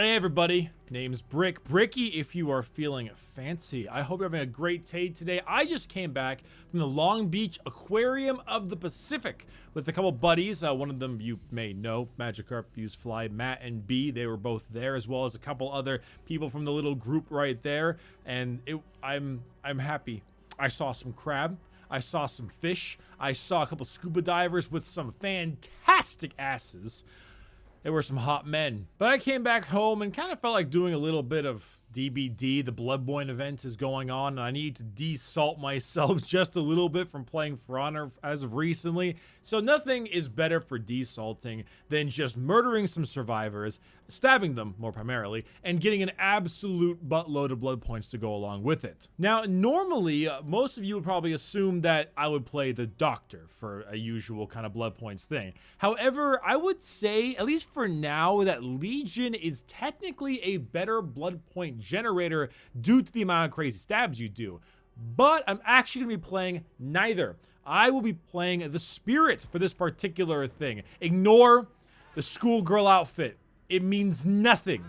Hey everybody, name's Bricky if you are feeling fancy. I hope you're having a great day today. I just came back from the Long Beach Aquarium of the Pacific with a couple buddies. One of them you may know, Magikarp, Usefly, Matt, and B. They were both there, as well as a couple other people from the little group right there. And I'm happy. I saw some crab. I saw some fish. I saw a couple scuba divers with some fantastic asses. There were some hot men. But I came back home and kind of felt like doing a little bit of DBD. The Bloodpoint event is going on, and I need to de-salt myself just a little bit from playing For Honor as of recently. So nothing is better for de-salting than just murdering some survivors, stabbing them more primarily, and getting an absolute buttload of blood points to go along with it. Now, normally, most of you would probably assume that I would play the Doctor for a usual kind of blood points thing. However, I would say, at least for now, that Legion is technically a better blood point generator due to the amount of crazy stabs you do. But I'm actually gonna be playing neither. I will be playing the Spirit for this particular thing. Ignore the schoolgirl outfit. It means nothing.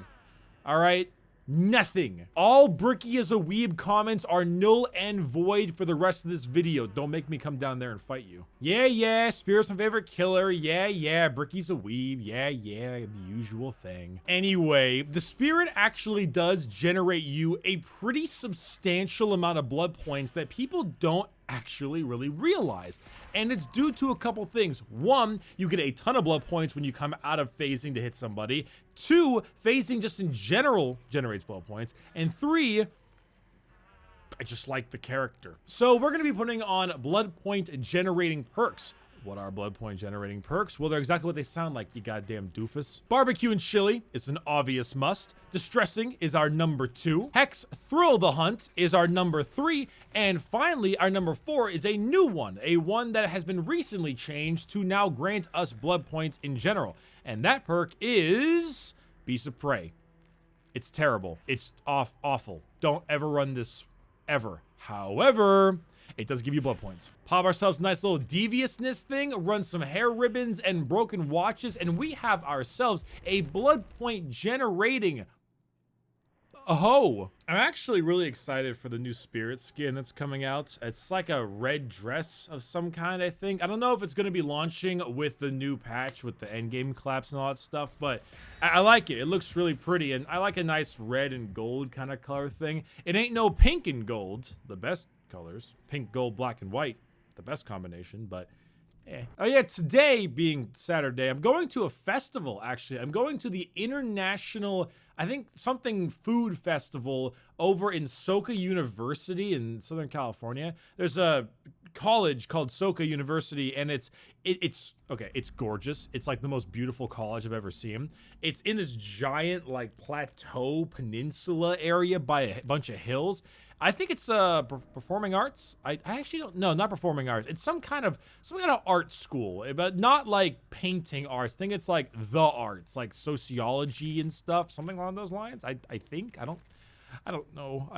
All right? Nothing. All Bricky is a weeb comments are null and void for the rest of this video. Don't make me come down there and fight you. Yeah, Spirit's my favorite killer. Yeah, Bricky's a weeb. Yeah, the usual thing. Anyway, the Spirit actually does generate you a pretty substantial amount of blood points that people don't actually really realize. And it's due to a couple things. One, you get a ton of blood points when you come out of phasing to hit somebody. Two, phasing just in general generates blood points. And three, I just like the character. So we're gonna be putting on blood point generating perks. What are blood point generating perks? Well, they're exactly what they sound like, you goddamn doofus. Barbecue and chili is an obvious must. Distressing is our number 2. Hex Thrill the Hunt is our number 3. And finally, our number 4 is a new one. A one that has been recently changed to now grant us blood points in general. And that perk is Beast of Prey. It's terrible. It's awful. Don't ever run this, ever. However, it does give you blood points. Pop ourselves a nice little deviousness thing, run some hair ribbons and broken watches, and we have ourselves a blood point generating hoe. I'm actually really excited for the new Spirit skin that's coming out. It's like a red dress of some kind, I think. I don't know if it's going to be launching with the new patch with the endgame collapse and all that stuff, but I like it. It looks really pretty, and I like a nice red and gold kind of color thing. It ain't no pink and gold, the best colors. Pink, gold, black, and white, the best combination, but oh yeah, today being Saturday, I'm going to a festival, actually. I'm going to the International, I think something food festival over in Soka University in Southern California. There's a college called Soka University, and it's gorgeous. It's like the most beautiful college I've ever seen. It's in this giant like plateau peninsula area by a bunch of hills. I think it's performing arts. I actually don't know, not performing arts. It's some kind of art school, but not like painting arts. I think it's like the arts, like sociology and stuff, something along those lines. I think. I don't know.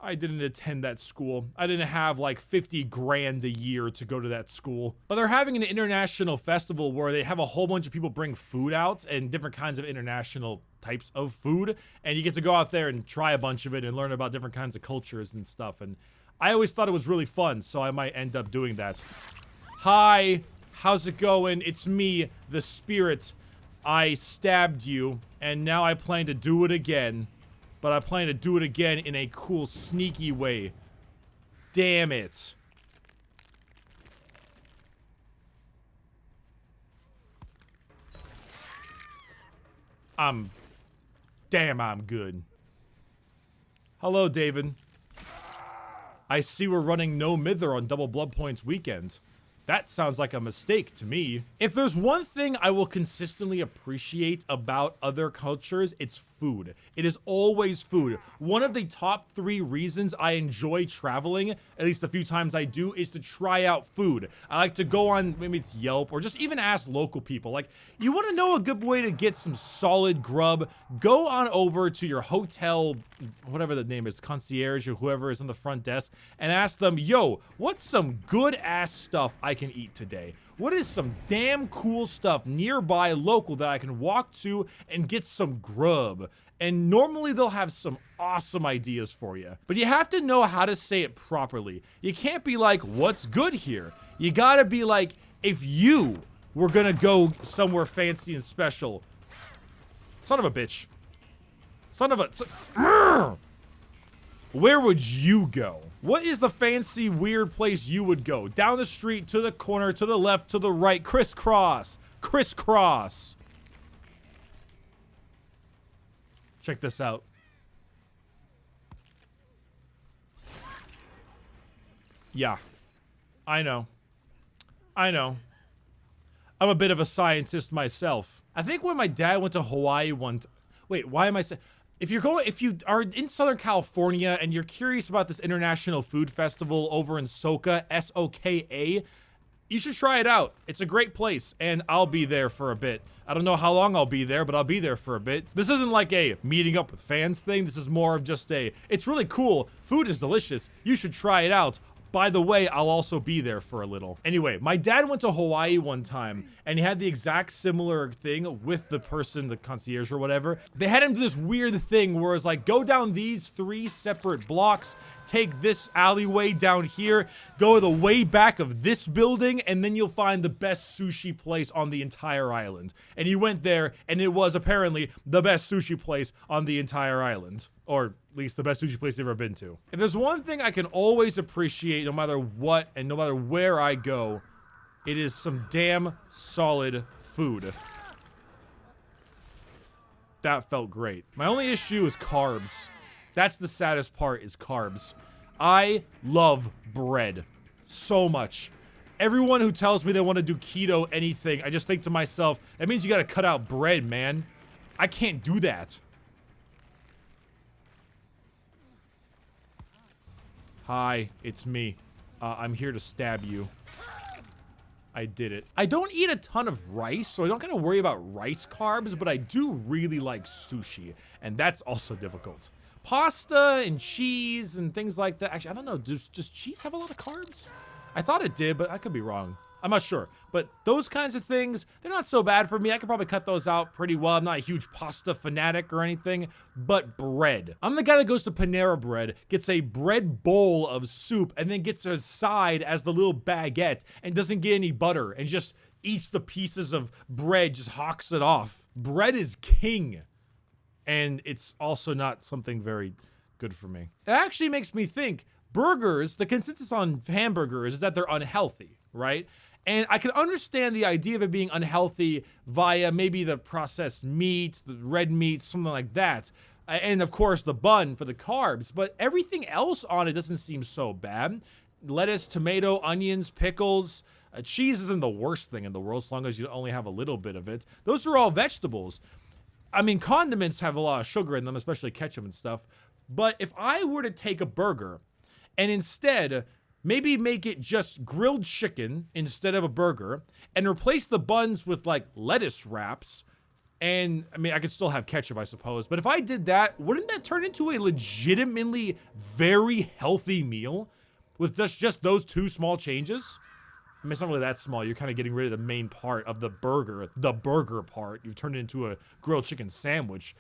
I didn't attend that school. I didn't have like 50 grand a year to go to that school. But they're having an international festival where they have a whole bunch of people bring food out and different kinds of international types of food. And you get to go out there and try a bunch of it and learn about different kinds of cultures and stuff. And I always thought it was really fun, so I might end up doing that. Hi, how's it going? It's me, the Spirit. I stabbed you, and now I plan to do it again. But I plan to do it again in a cool, sneaky way. Damn it. Damn, I'm good. Hello, David. I see we're running no mither on double blood points weekend. That sounds like a mistake to me. If there's one thing I will consistently appreciate about other cultures, it's food. It is always food. One of the top 3 reasons I enjoy traveling, at least the few times I do, is to try out food. I like to go on, maybe it's Yelp, or just even ask local people. Like, you want to know a good way to get some solid grub? Go on over to your hotel, whatever the name is, concierge or whoever is on the front desk, and ask them, yo, what's some good ass stuff I I can eat today? What is some damn cool stuff nearby local that I can walk to and get some grub? And normally they'll have some awesome ideas for you, but you have to know how to say it properly. You can't be like, what's good here? You gotta be like, if you were gonna go somewhere fancy and special, son of a bitch, where would you go? What is the fancy, weird place you would go? Down the street, to the corner, to the left, to the right, crisscross, crisscross. Check this out. Yeah, I know. I'm a bit of a scientist myself. I think when my dad went to Hawaii wait, why am I saying? If you are in Southern California and you're curious about this International Food Festival over in Soka, S-O-K-A, you should try it out. It's a great place, and I'll be there for a bit. I don't know how long I'll be there, but I'll be there for a bit. This isn't like a meeting up with fans thing. This is more of just it's really cool. Food is delicious. You should try it out. By the way, I'll also be there for a little. Anyway, my dad went to Hawaii one time, and he had the exact similar thing with the person, the concierge or whatever. They had him do this weird thing where it's like, go down these 3 separate blocks, take this alleyway down here, go to the way back of this building, and then you'll find the best sushi place on the entire island. And he went there, and it was apparently the best sushi place on the entire island. Or at least the best sushi place I've ever been to. If there's one thing I can always appreciate no matter what and no matter where I go, it is some damn solid food. That felt great. My only issue is carbs. That's the saddest part, is carbs. I love bread so much. Everyone who tells me they want to do keto anything, I just think to myself, that means you gotta cut out bread, man. I can't do that. Hi, it's me. I'm here to stab you. I did it. I don't eat a ton of rice, so I don't gotta worry about rice carbs, but I do really like sushi, and that's also difficult. Pasta and cheese and things like that. Actually, I don't know, does cheese have a lot of carbs? I thought it did, but I could be wrong. I'm not sure, but those kinds of things, they're not so bad for me. I could probably cut those out pretty well. I'm not a huge pasta fanatic or anything, but bread. I'm the guy that goes to Panera Bread, gets a bread bowl of soup, and then gets a side as the little baguette, and doesn't get any butter, and just eats the pieces of bread, just hawks it off. Bread is king, and it's also not something very good for me. It actually makes me think, burgers, the consensus on hamburgers is that they're unhealthy, right? And I can understand the idea of it being unhealthy via maybe the processed meat, the red meat, something like that. And of course the bun for the carbs, but everything else on it doesn't seem so bad. Lettuce, tomato, onions, pickles, cheese isn't the worst thing in the world as long as you only have a little bit of it. Those are all vegetables. I mean, condiments have a lot of sugar in them, especially ketchup and stuff. But if I were to take a burger and instead maybe make it just grilled chicken instead of a burger, and replace the buns with like lettuce wraps. And I mean, I could still have ketchup, I suppose. But if I did that, wouldn't that turn into a legitimately very healthy meal with just those 2 small changes? I mean, it's not really that small. You're kind of getting rid of the main part of the burger part. You've turned it into a grilled chicken sandwich.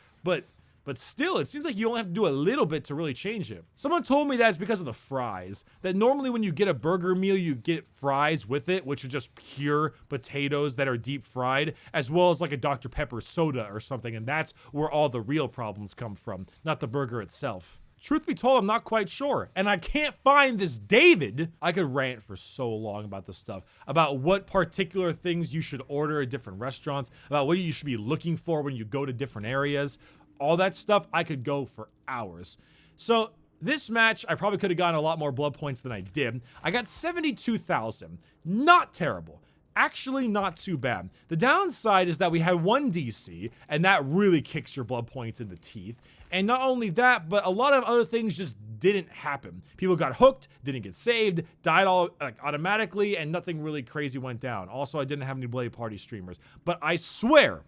But still, it seems like you only have to do a little bit to really change it. Someone told me that it's because of the fries. That normally when you get a burger meal, you get fries with it, which are just pure potatoes that are deep fried, as well as like a Dr. Pepper soda or something, and that's where all the real problems come from, not the burger itself. Truth be told, I'm not quite sure, and I can't find this David. I could rant for so long about this stuff, about what particular things you should order at different restaurants, about what you should be looking for when you go to different areas. All that stuff, I could go for hours. So this match, I probably could have gotten a lot more blood points than I did. I got 72,000. Not terrible. Actually not too bad. The downside is that we had 1 DC, and that really kicks your blood points in the teeth. And not only that, but a lot of other things just didn't happen. People got hooked, didn't get saved, died all automatically, and nothing really crazy went down. Also, I didn't have any Bloody Party streamers. But I swear,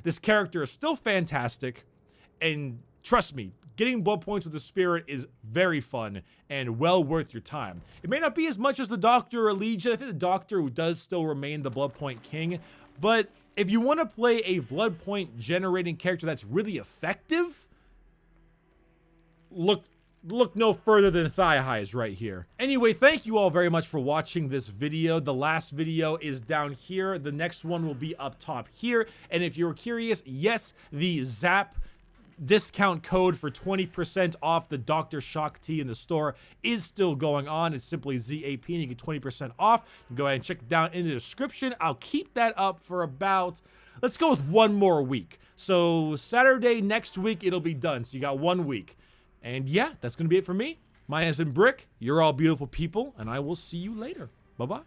this character is still fantastic, and trust me, getting blood points with the spirit is very fun and well worth your time. It may not be as much as the Doctor or Legion. I think the Doctor does still remain the blood point king, but if you want to play a blood point generating character that's really effective, look no further than Thigh Highs right here. Anyway, thank you all very much for watching this video. The last video is down here. The next one will be up top here. And if you're curious, yes, the Zap discount code for 20% off the Dr. Shock tea in the store is still going on. It's simply ZAP and you get 20% off. You can go ahead and check it down in the description. I'll keep that up for about, let's go with 1 more week. So Saturday next week, it'll be done. So you got 1 week. And yeah, that's going to be it for me. My name has been Brick. You're all beautiful people, and I will see you later. Bye-bye.